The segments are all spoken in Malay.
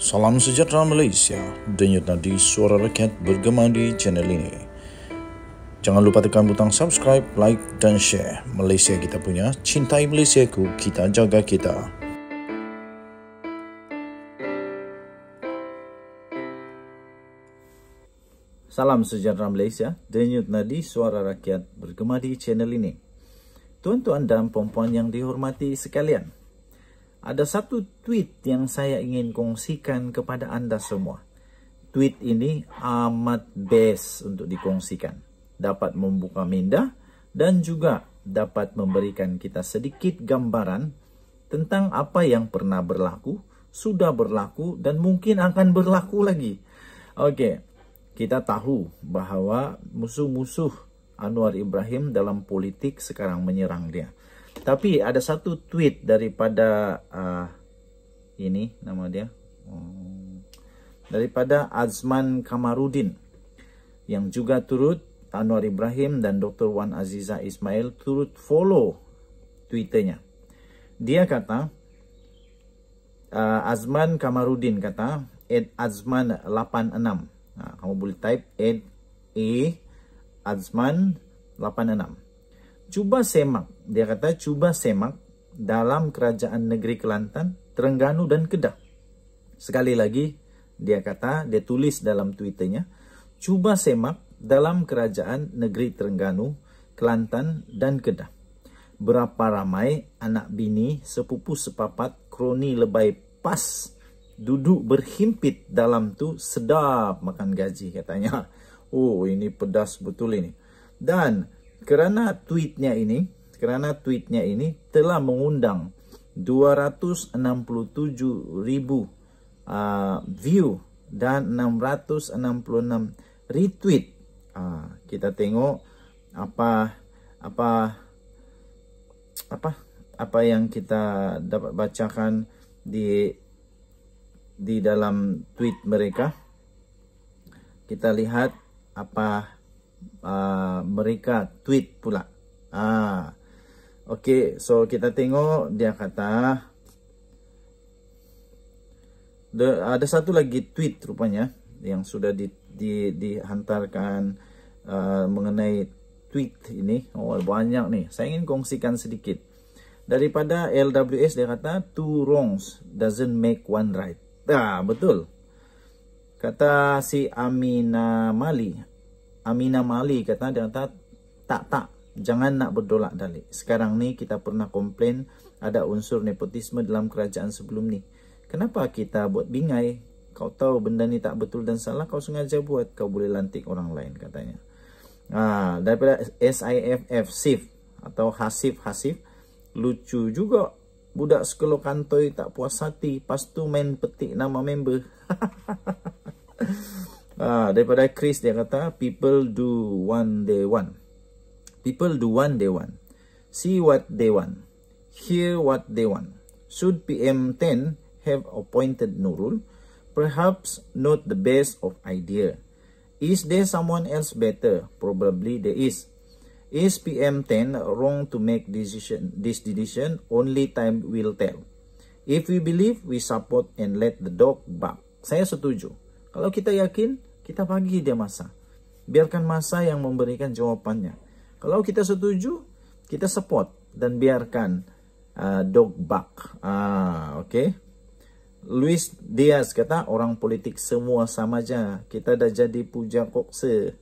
Salam sejahtera Malaysia, denyut nadi suara rakyat bergema di channel ini. Jangan lupa tekan butang subscribe, like dan share. Malaysia kita punya, cintai Malaysiaku, kita jaga kita. Salam sejahtera Malaysia, denyut nadi suara rakyat bergema di channel ini. Tuan-tuan dan puan-puan yang dihormati sekalian, ada satu tweet yang saya ingin kongsikan kepada anda semua. Tweet ini amat best untuk dikongsikan. Dapat membuka minda dan juga dapat memberikan kita sedikit gambaran tentang apa yang pernah berlaku, sudah berlaku dan mungkin akan berlaku lagi. Okey, kita tahu bahawa musuh-musuh Anwar Ibrahim dalam politik sekarang menyerang dia. Tapi ada satu tweet daripada ini nama dia daripada Azman Kamarudin yang juga turut Anwar Ibrahim dan Dr. Wan Aziza Ismail turut follow Twitternya. Dia kata, Azman Kamarudin kata @azman86. Kamu boleh type @azman86. Cuba semak, dia kata cuba semak dalam kerajaan negeri Kelantan, Terengganu dan Kedah. Sekali lagi, dia kata, dia tulis dalam Twitternya, cuba semak dalam kerajaan negeri Terengganu, Kelantan dan Kedah. Berapa ramai anak bini, sepupu sepapat, kroni lebay pas, duduk berhimpit dalam tu sedap makan gaji katanya. Oh, ini pedas betul ini. Dan kerana tweetnya ini telah mengundang 267,000 view dan 666 retweet. Kita tengok apa yang kita dapat bacakan di dalam tweet mereka. Kita lihat apa mereka tweet pula. Okey, so kita tengok dia kata ada satu lagi tweet rupanya yang sudah dihantarkan mengenai tweet ini. Oh, banyak nih. Saya ingin kongsikan sedikit. Daripada LWS dia kata two wrongs doesn't make one right. Betul. Kata si Amina Mali kata, dia kata tak, jangan nak berdolak dalik. Sekarang ni kita pernah komplain ada unsur nepotisme dalam kerajaan sebelum ni. Kenapa kita buat bingai? Kau tahu benda ni tak betul dan salah, kau sengaja buat, kau boleh lantik orang lain katanya. Daripada SIFF atau Hasif, lucu juga. Budak sekolah kantoi tak puas hati, pas tu main petik nama member. Daripada Chris dia kata, people do one they want. People do one they want. See what they want. Hear what they want. Should PM10 have appointed Nurul? Perhaps not the best of idea. Is there someone else better? Probably there is. Is PM10 wrong to make this decision? Only time will tell. If we believe, we support and let the dog bark. Saya setuju. Kalau kita yakin, kita bagi dia masa. Biarkan masa yang memberikan jawapannya. Kalau kita setuju, kita support dan biarkan dog bark. Okay. Luis Diaz kata, orang politik semua sama aja. Kita dah jadi puja kokse.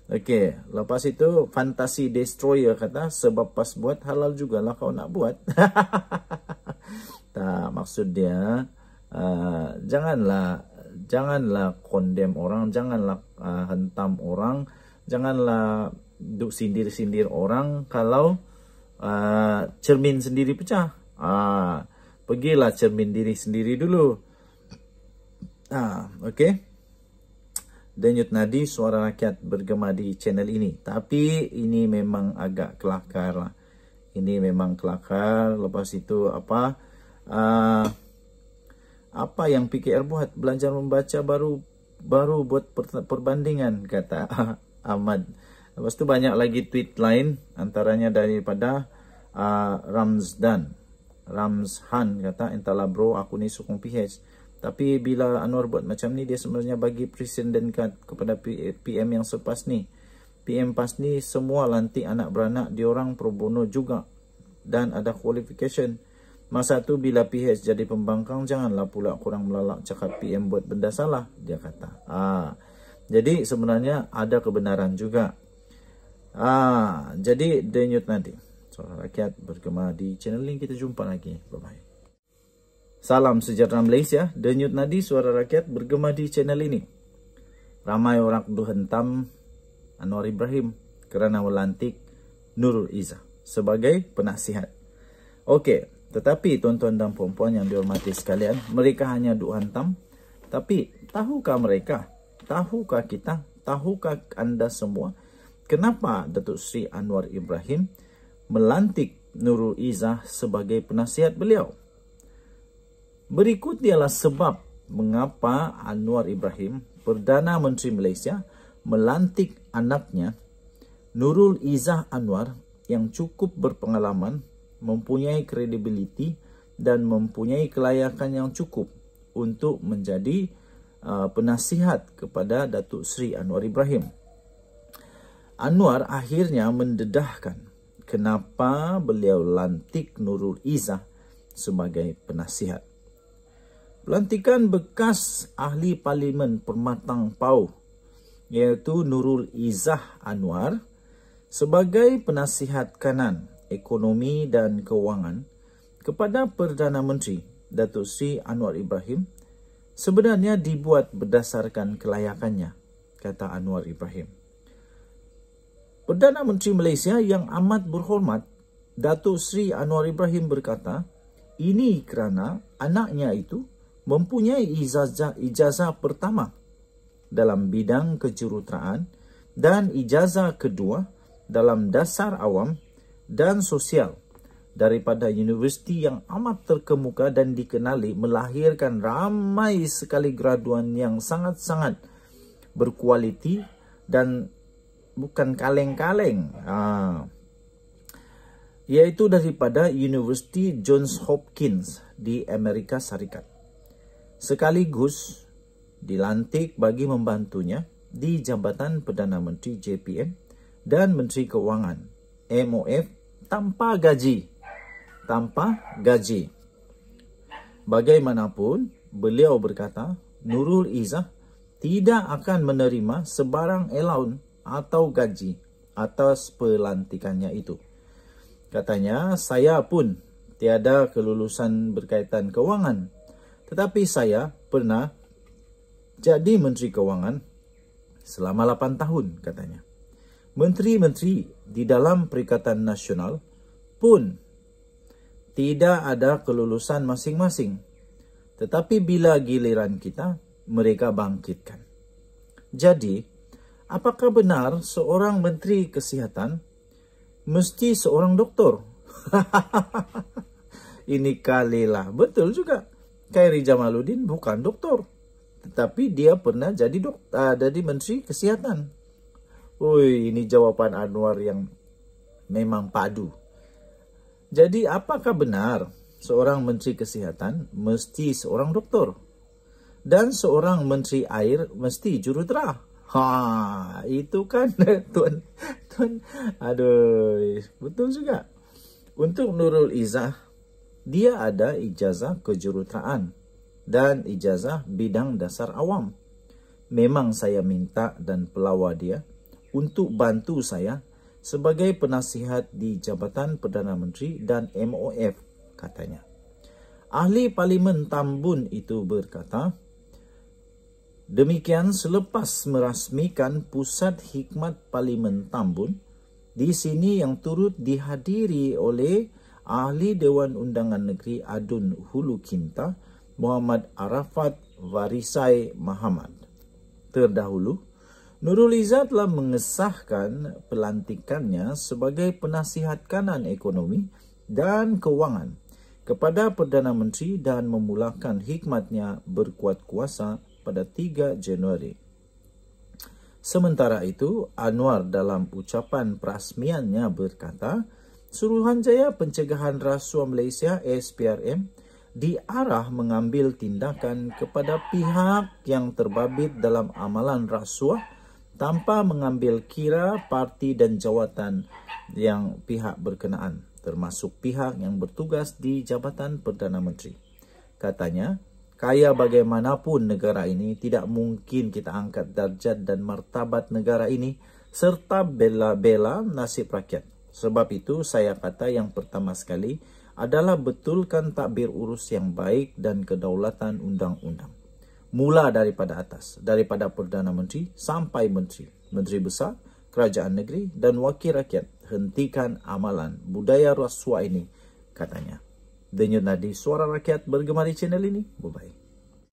Okay. Lepas itu, Fantasi Destroyer kata, sebab pas buat halal jugalah kau nak buat. Tak, maksud dia, janganlah condemn orang, janganlah hentam orang, janganlah duk sindir-sindir orang kalau cermin sendiri pecah. Pergilah cermin diri sendiri dulu. Okey. Denyut nadi suara rakyat bergema di channel ini. Tapi ini memang agak kelakar lah. Ini memang kelakar. Lepas itu apa yang PKR buat? Belajar membaca baru buat perbandingan, kata Ahmad. Lepas tu banyak lagi tweet lain, antaranya daripada Ramzhan kata, entahlah bro, aku ni sokong PH. Tapi bila Anwar buat macam ni, dia sebenarnya bagi presiden card kepada PM yang selepas ni. PM PAS ni semua lantik anak beranak, diorang pro bono juga dan ada qualification. Masa tu bila PH jadi pembangkang, janganlah pula kurang melalak cakap PM buat benda salah, dia kata. Jadi sebenarnya ada kebenaran juga. Jadi denyut nanti Suara Rakyat bergema di channel ini. Kita jumpa lagi. Bye-bye. Salam sejahtera Malaysia. Denyut nadi Suara Rakyat bergema di channel ini. Ramai orang hentam Anwar Ibrahim kerana melantik Nurul Izzah sebagai penasihat. Okey, tetapi tuan-tuan dan puan-puan yang dihormati sekalian, mereka hanya duk hantam. Tapi tahukah mereka, tahukah kita, tahukah anda semua kenapa Datuk Seri Anwar Ibrahim melantik Nurul Izzah sebagai penasihat beliau? Berikut ialah sebab mengapa Anwar Ibrahim, Perdana Menteri Malaysia, melantik anaknya Nurul Izzah Anwar yang cukup berpengalaman, mempunyai kredibiliti dan mempunyai kelayakan yang cukup untuk menjadi penasihat kepada Datuk Seri Anwar Ibrahim. Anwar akhirnya mendedahkan kenapa beliau lantik Nurul Izzah sebagai penasihat. Pelantikan bekas ahli Parlimen Permatang Pau iaitu Nurul Izzah Anwar sebagai penasihat kanan ekonomi dan kewangan kepada Perdana Menteri Datuk Seri Anwar Ibrahim sebenarnya dibuat berdasarkan kelayakannya, kata Anwar Ibrahim. Perdana Menteri Malaysia yang amat berhormat Datuk Seri Anwar Ibrahim berkata, ini kerana anaknya itu mempunyai ijazah pertama dalam bidang kejuruteraan dan ijazah kedua dalam dasar awam dan sosial daripada universiti yang amat terkemuka dan dikenali melahirkan ramai sekali graduan yang sangat-sangat berkualiti dan bukan kaleng-kaleng, iaitu daripada Universiti Johns Hopkins di Amerika Syarikat. Sekaligus dilantik bagi membantunya di Jabatan Perdana Menteri JPM dan Menteri Kewangan MOF tanpa gaji. Bagaimanapun, beliau berkata Nurul Izzah tidak akan menerima sebarang allowance atau gaji atas pelantikannya itu. Katanya, saya pun tiada kelulusan berkaitan kewangan, tetapi saya pernah jadi Menteri Kewangan selama 8 tahun, katanya. Menteri-menteri di dalam Perikatan Nasional pun tidak ada kelulusan masing-masing. Tetapi bila giliran kita, mereka bangkitkan. Jadi, apakah benar seorang Menteri Kesihatan mesti seorang doktor? Ini kalilah. Betul juga. Khairi Jamaluddin bukan doktor, tetapi dia pernah jadi Menteri Kesihatan. Ini jawapan Anwar yang memang padu. Jadi apakah benar seorang Menteri Kesihatan mesti seorang doktor dan seorang Menteri Air mesti jurutera? Itu kan tuan. Aduh, betul juga. Untuk Nurul Izzah, dia ada ijazah kejuruteraan dan ijazah bidang dasar awam. Memang saya minta dan pelawar dia untuk bantu saya sebagai penasihat di Jabatan Perdana Menteri dan MOF, katanya. Ahli Parlimen Tambun itu berkata, demikian selepas merasmikan Pusat Hikmat Parlimen Tambun, di sini yang turut dihadiri oleh Ahli Dewan Undangan Negeri Adun Hulu Kinta, Muhammad Arafat Varisai Muhammad. Terdahulu, Nurul Izzah telah mengesahkan pelantikannya sebagai penasihat kanan ekonomi dan kewangan kepada Perdana Menteri dan memulakan hikmatnya berkuat kuasa pada 3 Januari. Sementara itu, Anwar dalam ucapan perasmiannya berkata, Suruhanjaya Pencegahan Rasuah Malaysia SPRM diarah mengambil tindakan kepada pihak yang terbabit dalam amalan rasuah tanpa mengambil kira parti dan jawatan yang pihak berkenaan, termasuk pihak yang bertugas di Jabatan Perdana Menteri. Katanya, kaya bagaimanapun negara ini, tidak mungkin kita angkat darjat dan martabat negara ini serta bela-bela nasib rakyat. Sebab itu saya kata yang pertama sekali adalah betulkan takbir urus yang baik dan kedaulatan undang-undang. Mula daripada atas, daripada Perdana Menteri sampai Menteri, Menteri Besar, Kerajaan Negeri dan Wakil Rakyat. Hentikan amalan budaya rasuah ini, katanya. Denyut nadi suara rakyat bergema di channel ini. Bye-bye.